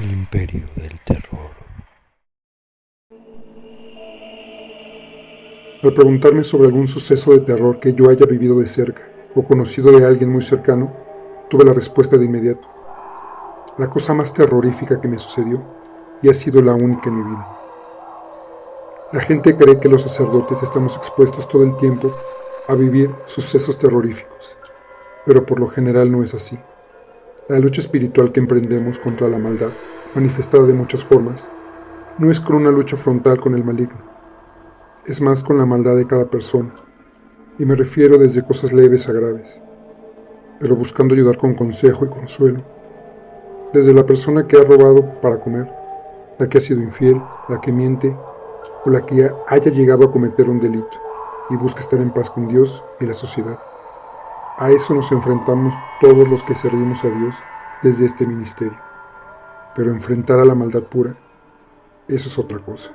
El imperio del terror. Al preguntarme sobre algún suceso de terror que yo haya vivido de cerca o conocido de alguien muy cercano, tuve la respuesta de inmediato. La cosa más terrorífica que me sucedió, y ha sido la única en mi vida. La gente cree que los sacerdotes estamos expuestos todo el tiempo a vivir sucesos terroríficos, pero por lo general no es así. La lucha espiritual que emprendemos contra la maldad, manifestada de muchas formas, no es con una lucha frontal con el maligno, es más con la maldad de cada persona, y me refiero desde cosas leves a graves, pero buscando ayudar con consejo y consuelo, desde la persona que ha robado para comer, la que ha sido infiel, la que miente, o la que haya llegado a cometer un delito y busca estar en paz con Dios y la sociedad. A eso nos enfrentamos todos los que servimos a Dios desde este ministerio. Pero enfrentar a la maldad pura, eso es otra cosa.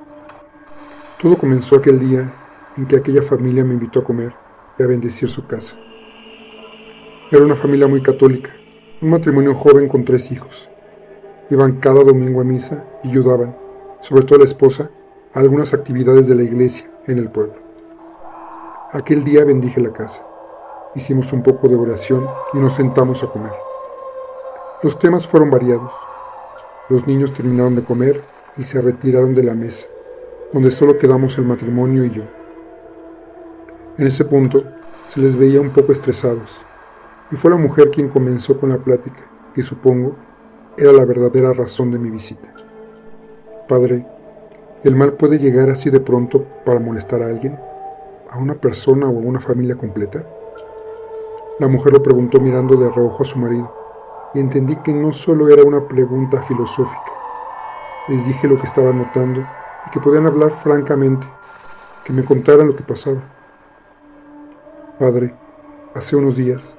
Todo comenzó aquel día en que aquella familia me invitó a comer y a bendecir su casa. Era una familia muy católica, un matrimonio joven con 3 hijos. Iban cada domingo a misa y ayudaban, sobre todo la esposa, a algunas actividades de la iglesia en el pueblo. Aquel día bendije la casa. Hicimos un poco de oración y nos sentamos a comer. Los temas fueron variados. Los niños terminaron de comer y se retiraron de la mesa, donde solo quedamos el matrimonio y yo. En ese punto se les veía un poco estresados, y fue la mujer quien comenzó con la plática, que supongo era la verdadera razón de mi visita. Padre, ¿el mal puede llegar así de pronto para molestar a alguien? ¿A una persona o a una familia completa? La mujer lo preguntó mirando de reojo a su marido, y entendí que no solo era una pregunta filosófica. Les dije lo que estaba notando y que podían hablar francamente, que me contaran lo que pasaba. Padre, hace unos días,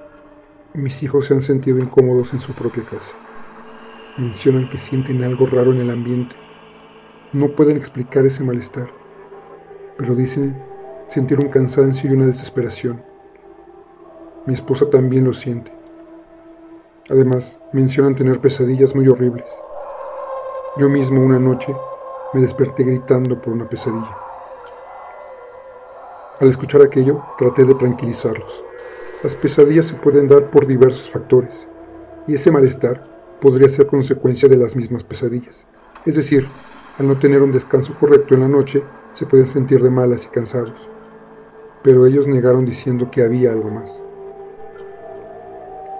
mis hijos se han sentido incómodos en su propia casa. Mencionan que sienten algo raro en el ambiente. No pueden explicar ese malestar, pero dicen sentir un cansancio y una desesperación. Mi esposa también lo siente. Además, mencionan tener pesadillas muy horribles. Yo mismo una noche me desperté gritando por una pesadilla. Al escuchar aquello, traté de tranquilizarlos. Las pesadillas se pueden dar por diversos factores, y ese malestar podría ser consecuencia de las mismas pesadillas. Es decir, al no tener un descanso correcto en la noche, se pueden sentir de malas y cansados. Pero ellos negaron diciendo que había algo más.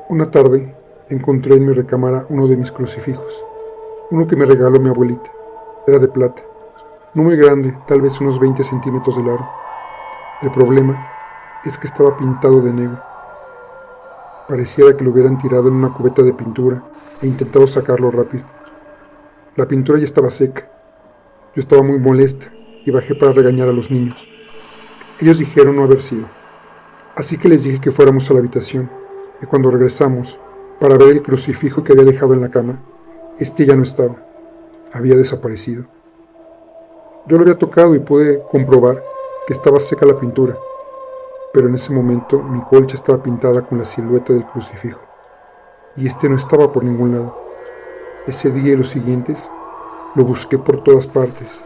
Una tarde, encontré en mi recámara uno de mis crucifijos, uno que me regaló mi abuelita. Era de plata, no muy grande, tal vez unos 20 centímetros de largo. El problema es que estaba pintado de negro. Pareciera que lo hubieran tirado en una cubeta de pintura e intentado sacarlo rápido. La pintura ya estaba seca. Yo estaba muy molesta y bajé para regañar a los niños. Ellos dijeron no haber sido. Así que les dije que fuéramos a la habitación, y cuando regresamos, para ver el crucifijo que había dejado en la cama, este ya no estaba. Había desaparecido. Yo lo había tocado y pude comprobar que estaba seca la pintura, pero en ese momento mi colcha estaba pintada con la silueta del crucifijo, y este no estaba por ningún lado. Ese día y los siguientes lo busqué por todas partes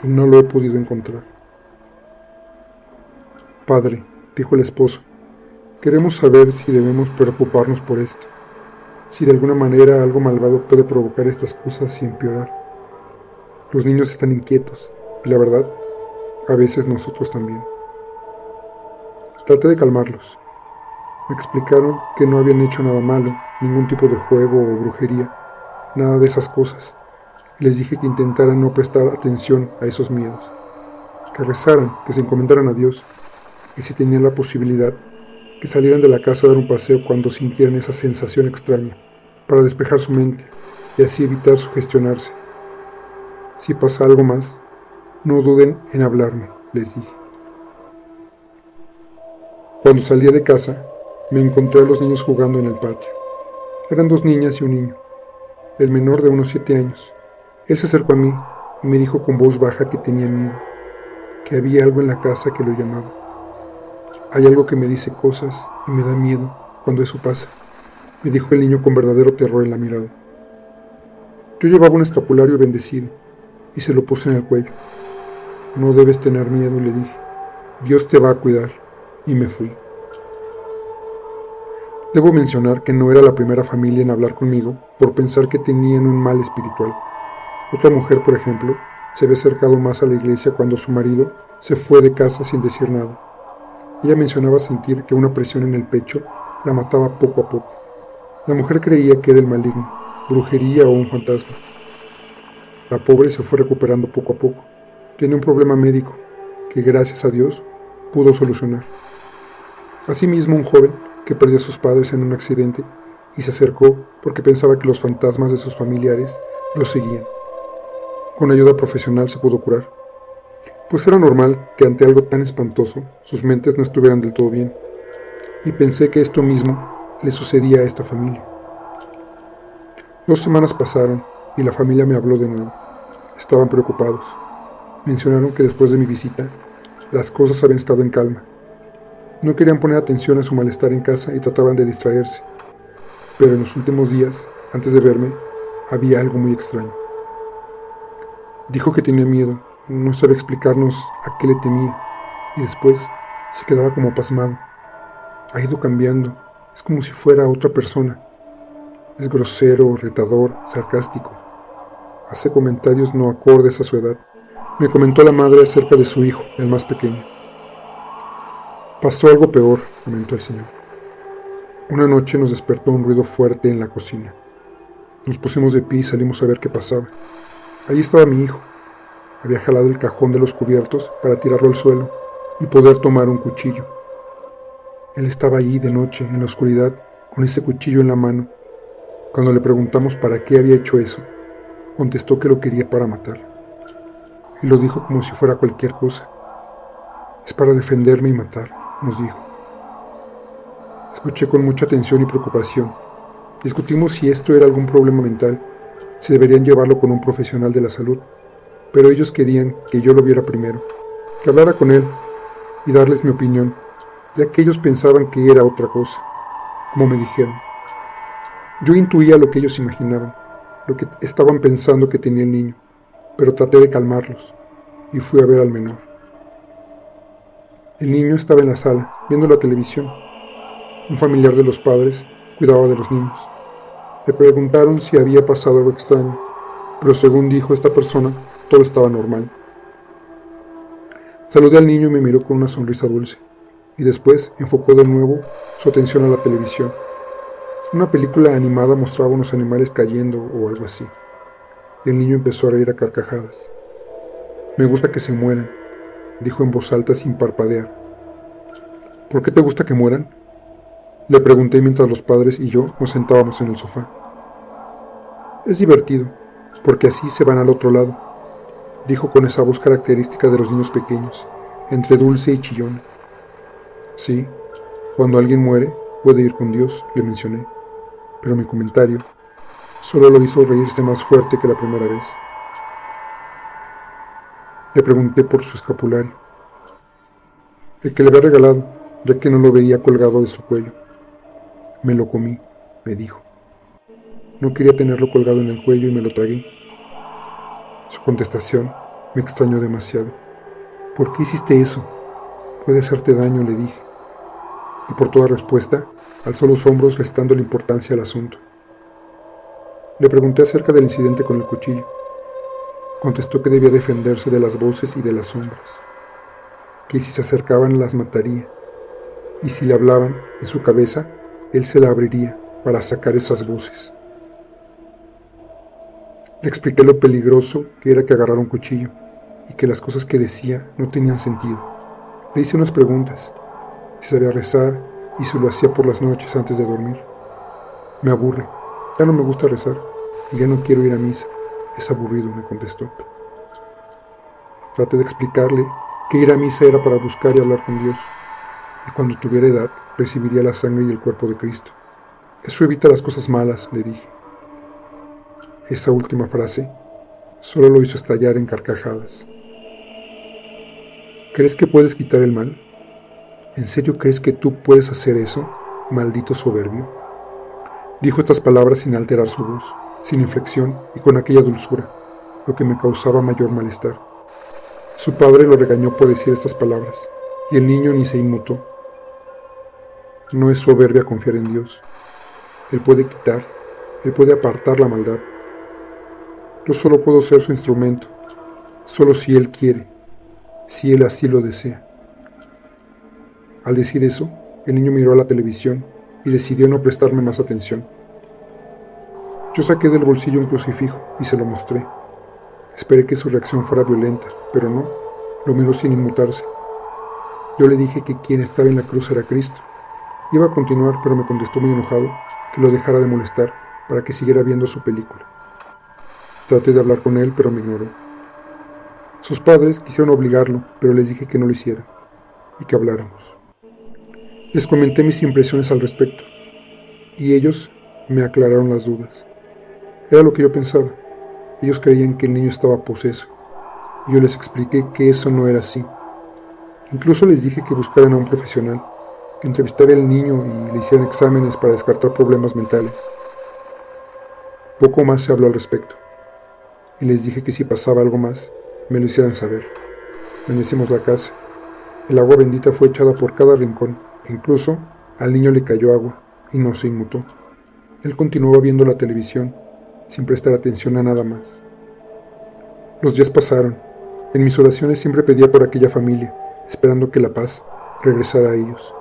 y no lo he podido encontrar. Padre, dijo el esposo, queremos saber si debemos preocuparnos por esto, si de alguna manera algo malvado puede provocar estas cosas y empeorar. Los niños están inquietos, y la verdad, a veces nosotros también. Traté de calmarlos. Me explicaron que no habían hecho nada malo, ningún tipo de juego o brujería, nada de esas cosas, y les dije que intentaran no prestar atención a esos miedos, que rezaran, que se encomendaran a Dios, y si tenían la posibilidad, que salieran de la casa a dar un paseo cuando sintieran esa sensación extraña, para despejar su mente y así evitar sugestionarse. Si pasa algo más, no duden en hablarme, les dije. Cuando salía de casa, me encontré a los niños jugando en el patio. Eran 2 niñas y un niño, el menor de unos 7 años. Él se acercó a mí y me dijo con voz baja que tenía miedo, que había algo en la casa que lo llamaba. Hay algo que me dice cosas y me da miedo cuando eso pasa, me dijo el niño con verdadero terror en la mirada. Yo llevaba un escapulario bendecido y se lo puse en el cuello. No debes tener miedo, le dije. Dios te va a cuidar. Y me fui. Debo mencionar que no era la primera familia en hablar conmigo por pensar que tenían un mal espiritual. Otra mujer, por ejemplo, se había acercado más a la iglesia cuando su marido se fue de casa sin decir nada. Ella mencionaba sentir que una presión en el pecho la mataba poco a poco. La mujer creía que era el maligno, brujería o un fantasma. La pobre se fue recuperando poco a poco. Tenía un problema médico que, gracias a Dios, pudo solucionar. Asimismo, un joven que perdió a sus padres en un accidente y se acercó porque pensaba que los fantasmas de sus familiares lo seguían. Con ayuda profesional se pudo curar, pues era normal que ante algo tan espantoso sus mentes no estuvieran del todo bien, y pensé que esto mismo le sucedía a esta familia. 2 semanas pasaron y la familia me habló de nuevo. Estaban preocupados. Mencionaron que después de mi visita, las cosas habían estado en calma. No querían poner atención a su malestar en casa y trataban de distraerse. Pero en los últimos días, antes de verme, había algo muy extraño. Dijo que tenía miedo, no sabía explicarnos a qué le temía, y después se quedaba como pasmado. Ha ido cambiando, es como si fuera otra persona. Es grosero, retador, sarcástico. Hace comentarios no acordes a su edad. Me comentó la madre acerca de su hijo, el más pequeño. Pasó algo peor, comentó el señor. Una noche nos despertó un ruido fuerte en la cocina. Nos pusimos de pie y salimos a ver qué pasaba. Allí estaba mi hijo. Había jalado el cajón de los cubiertos para tirarlo al suelo y poder tomar un cuchillo. Él estaba allí de noche, en la oscuridad, con ese cuchillo en la mano. Cuando le preguntamos para qué había hecho eso, contestó que lo quería para matar. Y lo dijo como si fuera cualquier cosa. Es para defenderme y matar, nos dijo. Escuché con mucha atención y preocupación. Discutimos si esto era algún problema mental, si deberían llevarlo con un profesional de la salud, pero ellos querían que yo lo viera primero, que hablara con él y darles mi opinión, ya que ellos pensaban que era otra cosa, como me dijeron. Yo intuía lo que ellos imaginaban, lo que estaban pensando que tenía el niño, pero traté de calmarlos y fui a ver al menor. El niño estaba en la sala, viendo la televisión. Un familiar de los padres cuidaba de los niños. Le preguntaron si había pasado algo extraño, pero según dijo esta persona, todo estaba normal. Saludé al niño y me miró con una sonrisa dulce, y después enfocó de nuevo su atención a la televisión. Una película animada mostraba unos animales cayendo o algo así, y el niño empezó a reír a carcajadas. Me gusta que se mueran, dijo en voz alta sin parpadear. ¿Por qué te gusta que mueran? Le pregunté mientras los padres y yo nos sentábamos en el sofá. Es divertido, porque así se van al otro lado, dijo con esa voz característica de los niños pequeños, entre dulce y chillona. Sí, cuando alguien muere, puede ir con Dios, le mencioné, pero mi comentario solo lo hizo reírse más fuerte que la primera vez. Le pregunté por su escapulario, el que le había regalado, ya que no lo veía colgado de su cuello. Me lo comí, me dijo. No quería tenerlo colgado en el cuello y me lo tragué. Su contestación me extrañó demasiado. ¿Por qué hiciste eso? Puede hacerte daño, le dije. Y por toda respuesta, alzó los hombros restándole importancia al asunto. Le pregunté acerca del incidente con el cuchillo. Contestó que debía defenderse de las voces y de las sombras, que si se acercaban las mataría, y si le hablaban en su cabeza, él se la abriría para sacar esas voces. Le expliqué lo peligroso que era que agarrara un cuchillo, y que las cosas que decía no tenían sentido. Le hice unas preguntas, si sabía rezar y si lo hacía por las noches antes de dormir. Me aburre, ya no me gusta rezar, y ya no quiero ir a misa. Es aburrido, me contestó. Traté de explicarle que ir a misa era para buscar y hablar con Dios, y cuando tuviera edad recibiría la sangre y el cuerpo de Cristo. Eso evita las cosas malas, le dije. Esa última frase solo lo hizo estallar en carcajadas. ¿Crees que puedes quitar el mal? ¿En serio crees que tú puedes hacer eso, maldito soberbio? Dijo estas palabras sin alterar su voz, sin inflexión y con aquella dulzura, lo que me causaba mayor malestar. Su padre lo regañó por decir estas palabras, y el niño ni se inmutó. No es soberbia confiar en Dios. Él puede quitar, Él puede apartar la maldad. Yo solo puedo ser su instrumento, solo si Él quiere, si Él así lo desea. Al decir eso, el niño miró a la televisión y decidió no prestarme más atención. Yo saqué del bolsillo un crucifijo y se lo mostré. Esperé que su reacción fuera violenta, pero no, lo miró sin inmutarse. Yo le dije que quien estaba en la cruz era Cristo. Iba a continuar, pero me contestó muy enojado que lo dejara de molestar para que siguiera viendo su película. Traté de hablar con él, pero me ignoró. Sus padres quisieron obligarlo, pero les dije que no lo hiciera y que habláramos. Les comenté mis impresiones al respecto, y ellos me aclararon las dudas. Era lo que yo pensaba. Ellos creían que el niño estaba poseso, y yo les expliqué que eso no era así. Incluso les dije que buscaran a un profesional, que entrevistara al niño y le hicieran exámenes para descartar problemas mentales. Poco más se habló al respecto, y les dije que si pasaba algo más, me lo hicieran saber. Bendecimos la casa. El agua bendita fue echada por cada rincón. Incluso al niño le cayó agua y no se inmutó. Él continuaba viendo la televisión, sin prestar atención a nada más. Los días pasaron. En mis oraciones siempre pedía por aquella familia, esperando que la paz regresara a ellos.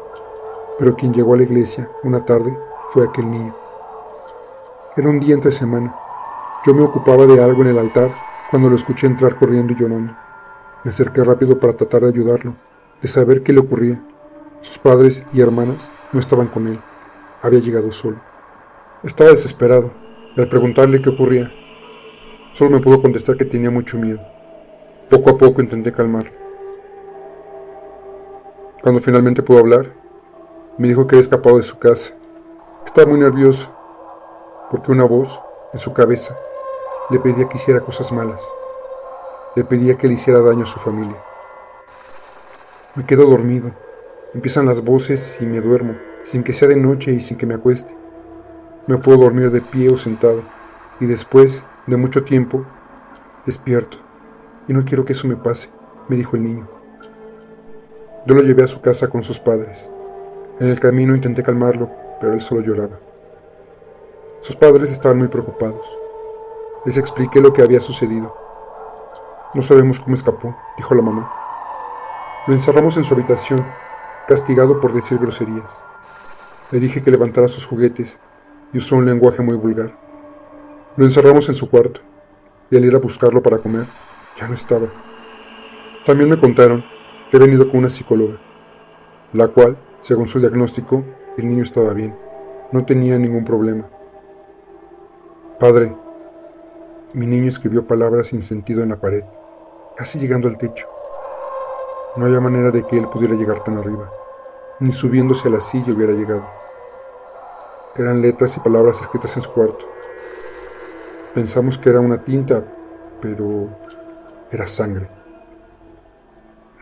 Pero quien llegó a la iglesia una tarde fue aquel niño. Era un día entre semana. Yo me ocupaba de algo en el altar cuando lo escuché entrar corriendo y llorando. Me acerqué rápido para tratar de ayudarlo, de saber qué le ocurría. Sus padres y hermanas no estaban con él. Había llegado solo. Estaba desesperado, y al preguntarle qué ocurría, solo me pudo contestar que tenía mucho miedo. Poco a poco intenté calmarlo. Cuando finalmente pudo hablar, me dijo que había escapado de su casa, que estaba muy nervioso, porque una voz en su cabeza le pedía que hiciera cosas malas. Le pedía que le hiciera daño a su familia. Me quedo dormido. Empiezan las voces y me duermo, sin que sea de noche y sin que me acueste. Me puedo dormir de pie o sentado, y después de mucho tiempo, despierto. Y no quiero que eso me pase, me dijo el niño. Yo lo llevé a su casa con sus padres. En el camino intenté calmarlo, pero él solo lloraba. Sus padres estaban muy preocupados. Les expliqué lo que había sucedido. No sabemos cómo escapó, dijo la mamá. Lo encerramos en su habitación, castigado por decir groserías. Le dije que levantara sus juguetes y usó un lenguaje muy vulgar. Lo encerramos en su cuarto, y al ir a buscarlo para comer, ya no estaba. También me contaron que había venido con una psicóloga, la cual, según su diagnóstico, el niño estaba bien, no tenía ningún problema. Padre, mi niño escribió palabras sin sentido en la pared, casi llegando al techo. No había manera de que él pudiera llegar tan arriba, ni subiéndose a la silla hubiera llegado. Eran letras y palabras escritas en su cuarto. Pensamos que era una tinta, pero era sangre.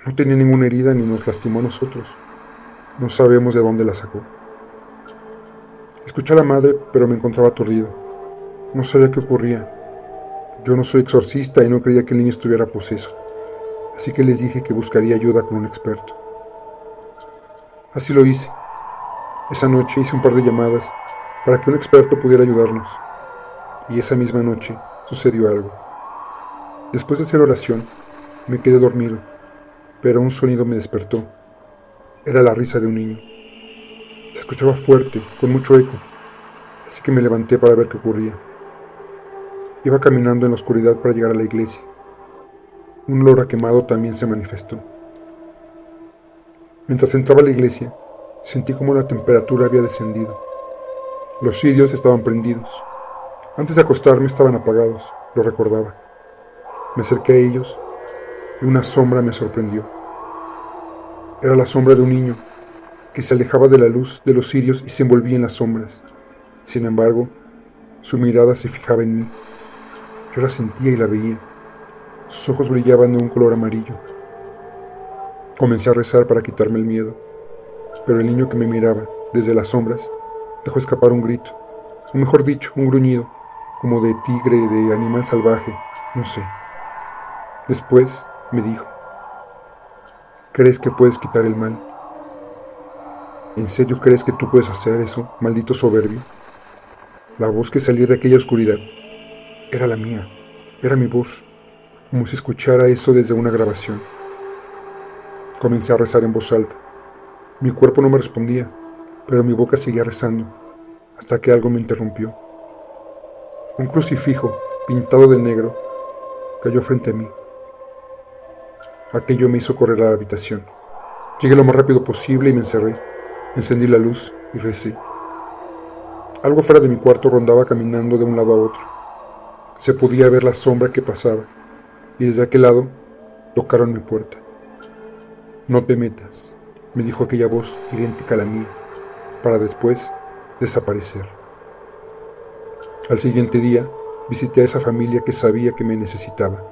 No tenía ninguna herida ni nos lastimó a nosotros. No sabemos de dónde la sacó. Escuché a la madre, pero me encontraba aturdido. No sabía qué ocurría. Yo no soy exorcista y no creía que el niño estuviera poseso. Así que les dije que buscaría ayuda con un experto. Así lo hice. Esa noche hice un par de llamadas para que un experto pudiera ayudarnos. Y esa misma noche sucedió algo. Después de hacer oración, me quedé dormido, pero un sonido me despertó. Era la risa de un niño. Se escuchaba fuerte, con mucho eco, así que me levanté para ver qué ocurría. Iba caminando en la oscuridad para llegar a la iglesia. Un olor a quemado también se manifestó. Mientras entraba a la iglesia, sentí como la temperatura había descendido. Los cirios estaban prendidos. Antes de acostarme estaban apagados, lo recordaba. Me acerqué a ellos y una sombra me sorprendió. Era la sombra de un niño que se alejaba de la luz de los cirios y se envolvía en las sombras. Sin embargo, su mirada se fijaba en mí. Yo la sentía y la veía. Sus ojos brillaban de un color amarillo. Comencé a rezar para quitarme el miedo, pero el niño que me miraba desde las sombras dejó escapar un grito, o mejor dicho, un gruñido, como de tigre, de animal salvaje, no sé. Después me dijo: ¿crees que puedes quitar el mal? ¿En serio crees que tú puedes hacer eso, maldito soberbio? La voz que salía de aquella oscuridad era la mía, era mi voz, como si escuchara eso desde una grabación. Comencé a rezar en voz alta. Mi cuerpo no me respondía, pero mi boca seguía rezando, hasta que algo me interrumpió. Un crucifijo, pintado de negro, cayó frente a mí. Aquello me hizo correr a la habitación. Llegué lo más rápido posible y me encerré. Encendí la luz y recé. Algo fuera de mi cuarto rondaba caminando de un lado a otro. Se podía ver la sombra que pasaba, y desde aquel lado tocaron mi puerta. No te metas, me dijo aquella voz idéntica a la mía, para después desaparecer. Al siguiente día, visité a esa familia que sabía que me necesitaba.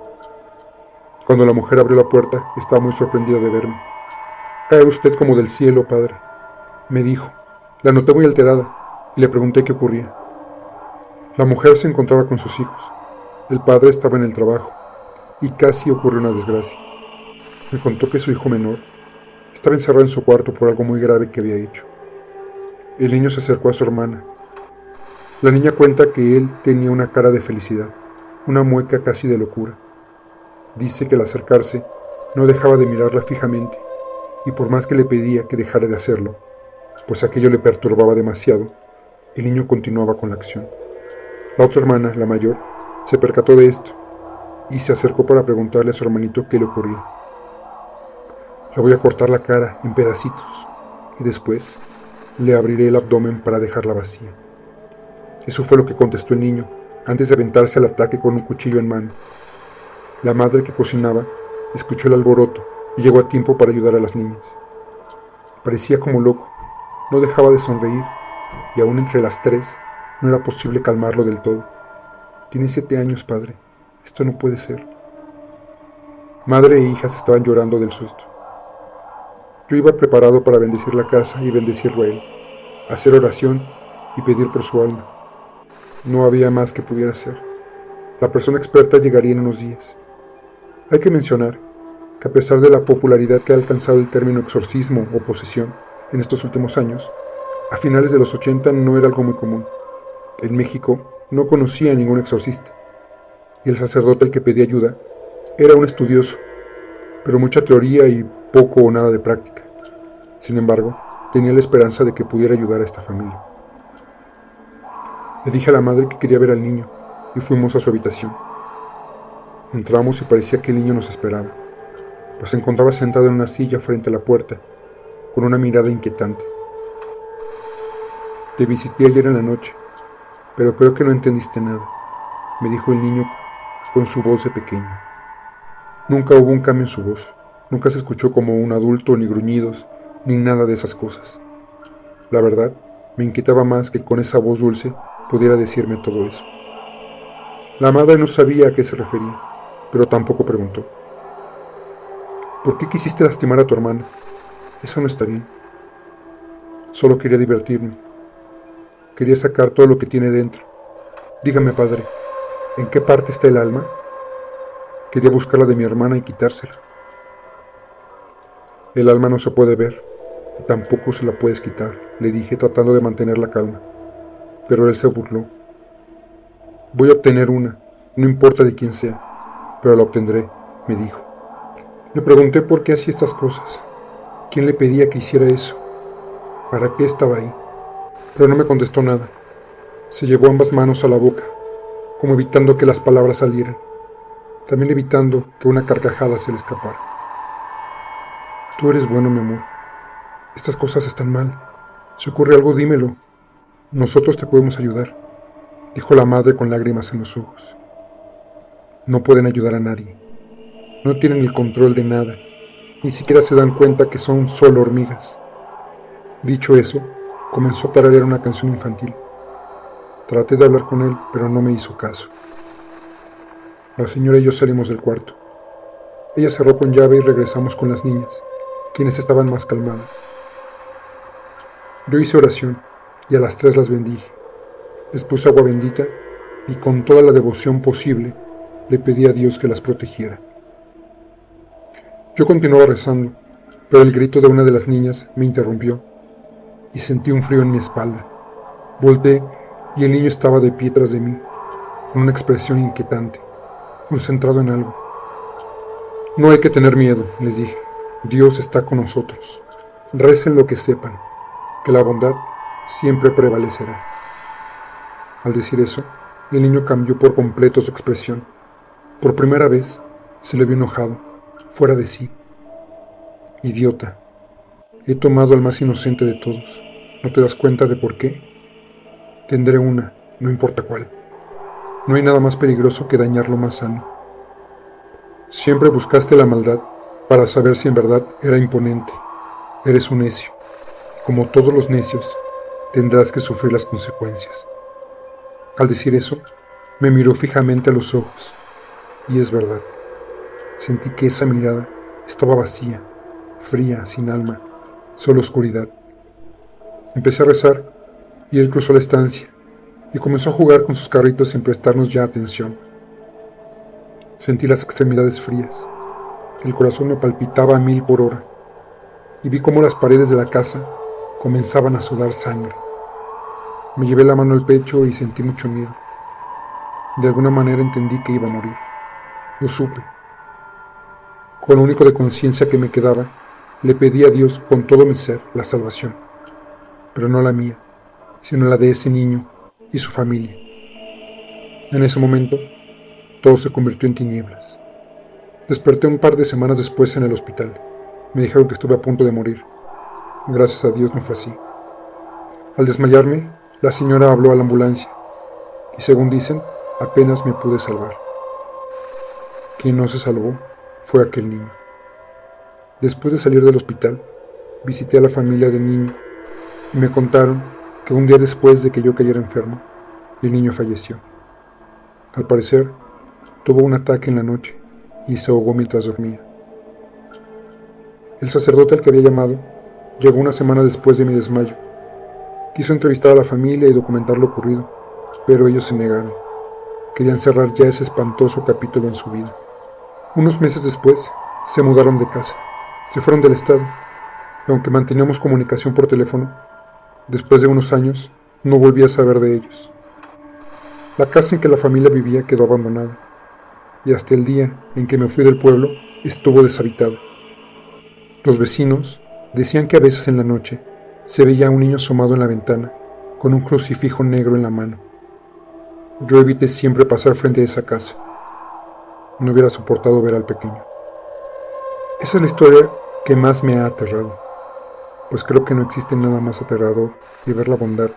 Cuando la mujer abrió la puerta, estaba muy sorprendida de verme. «Cae usted como del cielo, padre», me dijo. La noté muy alterada y le pregunté qué ocurría. La mujer se encontraba con sus hijos. El padre estaba en el trabajo y casi ocurrió una desgracia. Me contó que su hijo menor estaba encerrado en su cuarto por algo muy grave que había hecho. El niño se acercó a su hermana. La niña cuenta que él tenía una cara de felicidad, una mueca casi de locura. Dice que al acercarse no dejaba de mirarla fijamente, y por más que le pedía que dejara de hacerlo, pues aquello le perturbaba demasiado, el niño continuaba con la acción. La otra hermana, la mayor, se percató de esto y se acercó para preguntarle a su hermanito qué le ocurría. Le voy a cortar la cara en pedacitos y después le abriré el abdomen para dejarla vacía. Eso fue lo que contestó el niño antes de aventarse al ataque con un cuchillo en mano. La madre que cocinaba escuchó el alboroto y llegó a tiempo para ayudar a las niñas. Parecía como loco, no dejaba de sonreír y aún entre las tres no era posible calmarlo del todo. Tiene 7 años, padre. Esto no puede ser. Madre e hijas estaban llorando del susto. Yo iba preparado para bendecir la casa y bendecirlo a él, hacer oración y pedir por su alma. No había más que pudiera hacer. La persona experta llegaría en unos días. Hay que mencionar que a pesar de la popularidad que ha alcanzado el término exorcismo o posesión en estos últimos años, a finales de los 80 no era algo muy común. En México no conocía a ningún exorcista, y el sacerdote al que pedía ayuda era un estudioso, pero mucha teoría y poco o nada de práctica. Sin embargo, tenía la esperanza de que pudiera ayudar a esta familia. Le dije a la madre que quería ver al niño, y fuimos a su habitación. Entramos y parecía que el niño nos esperaba, pues se encontraba sentado en una silla frente a la puerta, con una mirada inquietante. Te visité ayer en la noche, pero creo que no entendiste nada, me dijo el niño con su voz de pequeño. Nunca hubo un cambio en su voz, nunca se escuchó como un adulto, ni gruñidos, ni nada de esas cosas. La verdad, me inquietaba más que con esa voz dulce pudiera decirme todo eso. La madre no sabía a qué se refería, pero tampoco preguntó. ¿Por qué quisiste lastimar a tu hermana? Eso no está bien. Solo quería divertirme. Quería sacar todo lo que tiene dentro. Dígame, padre, ¿en qué parte está el alma? Quería buscar la de mi hermana y quitársela. El alma no se puede ver, y tampoco se la puedes quitar, le dije tratando de mantener la calma. Pero él se burló. Voy a obtener una, no importa de quién sea, pero la obtendré, me dijo. Le pregunté por qué hacía estas cosas, quién le pedía que hiciera eso, para qué estaba ahí, pero no me contestó nada. Se llevó ambas manos a la boca, como evitando que las palabras salieran, también evitando que una carcajada se le escapara. Tú eres bueno, mi amor. Estas cosas están mal. Si ocurre algo, dímelo. Nosotros te podemos ayudar, dijo la madre con lágrimas en los ojos. No pueden ayudar a nadie. No tienen el control de nada. Ni siquiera se dan cuenta que son solo hormigas. Dicho eso, comenzó a tararear una canción infantil. Traté de hablar con él, pero no me hizo caso. La señora y yo salimos del cuarto. Ella cerró con llave y regresamos con las niñas, quienes estaban más calmadas. Yo hice oración y a las 3 las bendije. Les puse agua bendita y con toda la devoción posible le pedí a Dios que las protegiera. Yo continuaba rezando, pero el grito de una de las niñas me interrumpió y sentí un frío en mi espalda. Volteé y el niño estaba de pie tras de mí, con una expresión inquietante, concentrado en algo. No hay que tener miedo, les dije. Dios está con nosotros. Recen lo que sepan, que la bondad siempre prevalecerá. Al decir eso, el niño cambió por completo su expresión. Por primera vez se le vio enojado, fuera de sí. Idiota, he tomado al más inocente de todos. ¿No te das cuenta de por qué? Tendré una, no importa cuál. No hay nada más peligroso que dañar lo más sano. Siempre buscaste la maldad para saber si en verdad era imponente. Eres un necio, y como todos los necios, tendrás que sufrir las consecuencias. Al decir eso, me miró fijamente a los ojos, y es verdad. Sentí que esa mirada estaba vacía, fría, sin alma, solo oscuridad. Empecé a rezar, y él cruzó la estancia, y comenzó a jugar con sus carritos sin prestarnos ya atención. Sentí las extremidades frías, el corazón me palpitaba a 1000 por hora, y vi cómo las paredes de la casa comenzaban a sudar sangre. Me llevé la mano al pecho y sentí mucho miedo. De alguna manera entendí que iba a morir. Lo supe. Con lo único de conciencia que me quedaba, le pedí a Dios con todo mi ser la salvación, pero no la mía, sino la de ese niño y su familia. En ese momento, todo se convirtió en tinieblas. Desperté un par de semanas después en el hospital. Me dijeron que estuve a punto de morir. Gracias a Dios no fue así. Al desmayarme, la señora habló a la ambulancia y, según dicen, apenas me pude salvar. Quien no se salvó fue aquel niño. Después de salir del hospital, visité a la familia del niño y me contaron que un día después de que yo cayera enfermo, el niño falleció. Al parecer, tuvo un ataque en la noche y se ahogó mientras dormía. El sacerdote al que había llamado llegó una semana después de mi desmayo. Quiso entrevistar a la familia y documentar lo ocurrido, pero ellos se negaron. Querían cerrar ya ese espantoso capítulo en su vida. Unos meses después, se mudaron de casa. Se fueron del estado, y aunque manteníamos comunicación por teléfono, después de unos años, no volví a saber de ellos. La casa en que la familia vivía quedó abandonada, y hasta el día en que me fui del pueblo, estuvo deshabitada. Los vecinos decían que a veces en la noche se veía a un niño asomado en la ventana, con un crucifijo negro en la mano. Yo evité siempre pasar frente a esa casa. No hubiera soportado ver al pequeño. Esa es la historia que más me ha aterrado, pues creo que no existe nada más aterrador que ver la bondad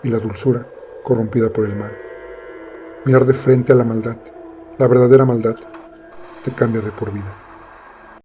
y la dulzura corrompida por el mal. Mirar de frente a la maldad, la verdadera maldad, te cambia de por vida.